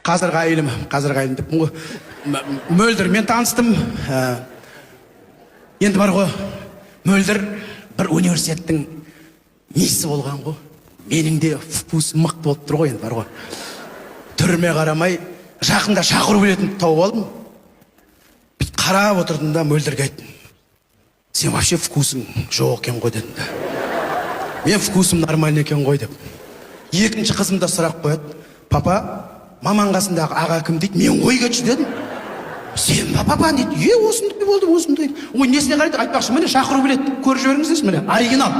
қазіргі әйелім деп Мөлдірмен таныстым. Енді бар ғой, Мөлдір бір университеттің несі болған ғой. Менің де вкусым мықты болып тұр ғой, енді бар ғой. Түріме қарамай, жақында шақыру билетін тауып алдым. Қарап отырдым да Мөлдірге айттым: сен вообще вкусың жоқ екен ғой дедім да. Мен вкусым нормальный екен ғой деп. Екінші қызым да сұрақ қояды: папа, маман қасындағы аға кім дейді? Мен ғой кетші дедім. Сен ба папа дейді? Осындай болды, осындай. Ой, несіне қарайды? Айтпақшы, міне шақыру билет, көріп жіберіңіздерші, міне оригинал.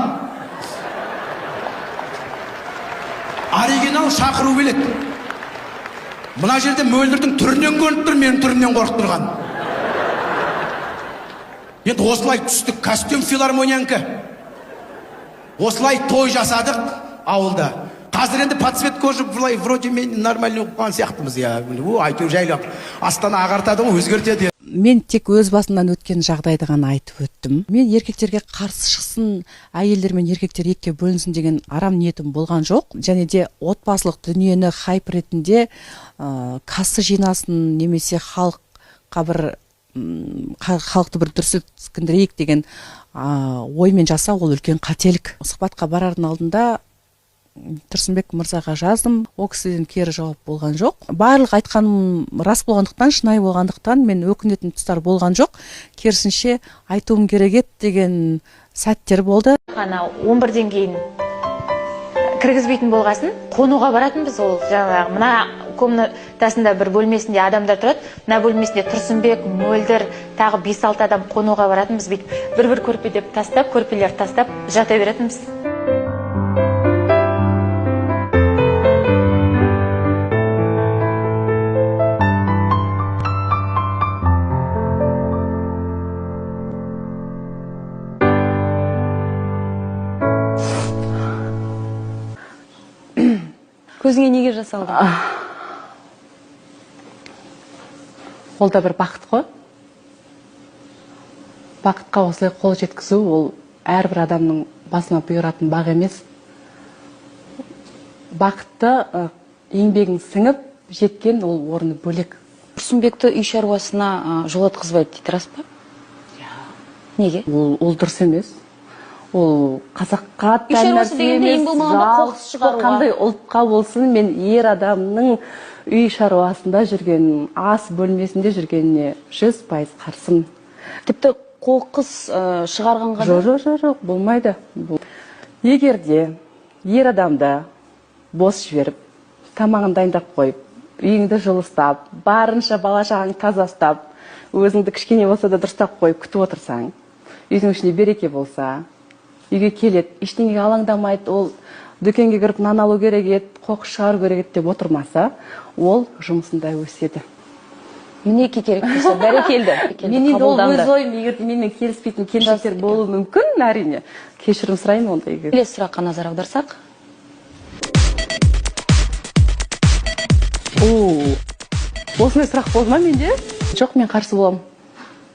Оригинал шақыру билет. Мына жерде Мөлдірдің түрінен көрініп тұр, менің түрімнен қорқып тұрған. Енді осылай түстік, костюм филармониянікі. Осылай той жасадық ауылда. Қазір енді подсветка уже вроде мен нормальный оқыған сияқтымыз. Айту жайлап Астана ағартады ғой, өзгертеді. Мен тек өз басымнан өткен жағдайды ғана айтып өттім. Мен еркектерге қарсы шықсын, әйелдер мен еркектер екіге бөлінсін деген арам ниетім болған жоқ. Және де отбасылық дүниені хайп ретінде касса жинасын, немесе халықты бір дүрсілкіндірейік деген оймен жасау ол үлкен қателік. Сұхбатқа барардың алдында Тұрсынбек мырзаға жаздым. Ол кісіден кері жауап болған жоқ. Барлық айтқаным рас болғандықтан, шынайы болғандықтан мен өкінетін тұстар болған жоқ. Керісінше айтуым керек еді деген сәттер болды. Ғана 11-ден кейін кіргізбейтін болғасын, қонуға баратынбыз. Ол жаңағы мына комнатасында бір бөлмесінде адамдар тұрады. Мына бөлмесінде Тұрсынбек, Мөлдір, тағы 5-6 адам қонуға баратынбыз. Бір көрпедеп тастап, көрпелер тастап жата беретінбіз. Көзіңе неге жасалды? Ол да бір бақыт қой. Бақытқа осылай қол жеткізу, ол әрбір адамның басына бұйыратын бақ емес. Бақытты еңбегің сіңіп жеткен, ол орны бөлек. Тұрсынбекті үй шаруасына жолатқызбайды дейді, рас па? Неге? Ол дұрыс емес. Ол қазаққа тән нәрсе емес, қандай ұлтқа болсын, мен ер адамның үй шаруасында жүрген, ас бөлмесінде жүргеніне 100% қарсым. Тіпті қоқыс шығарғанға да? Жоқ, болмайды. Егер де ер адамды бос жіберіп, тамағын дайындап қойып, үйіңді жылыстап, барынша бала-шағаңды таза ұстап, өзіңді кішкене болса да дұрыстап қойып күтіп отырсаң, үйдің ішінде береке болса, үйге келеді, ештеңеге алаңдамайды, ол дүкенге кіріп нан алу керек еді, қоқыс шығару керек еді деп отырмаса, ол жұмысында өседі. Мінеки керек болса, бәрекелді. Мен енді ол өз ойым, егер менімен келіспейтін келіншектер болуы мүмкін, әрине. Кешірім сұраймын ондай. Келесі сұраққа назар аударсақ. Осындай сұрақ болды ма менде? Жоқ, мен қарсы боламын.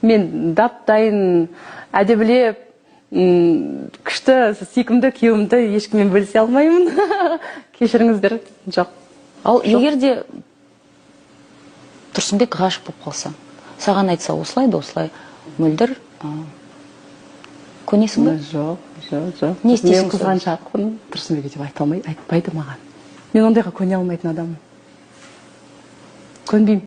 Мен дап-дайын әдебілеп, күшті, сүйкімді, күйеуімді ешкіммен бөлісе алмаймын. Кешіріңіздер, жоқ. Ал егер де Тұрсынбек ғашық болып қалса, саған айтса осылай да осылай, Мөлдір, көнесің бе? Жоқ. Не істейсің? Мен қызғаншақпын, Тұрсынбек деп айтпайды маған. Мен ондайға көне алмайтын адаммын. Көнбеймін.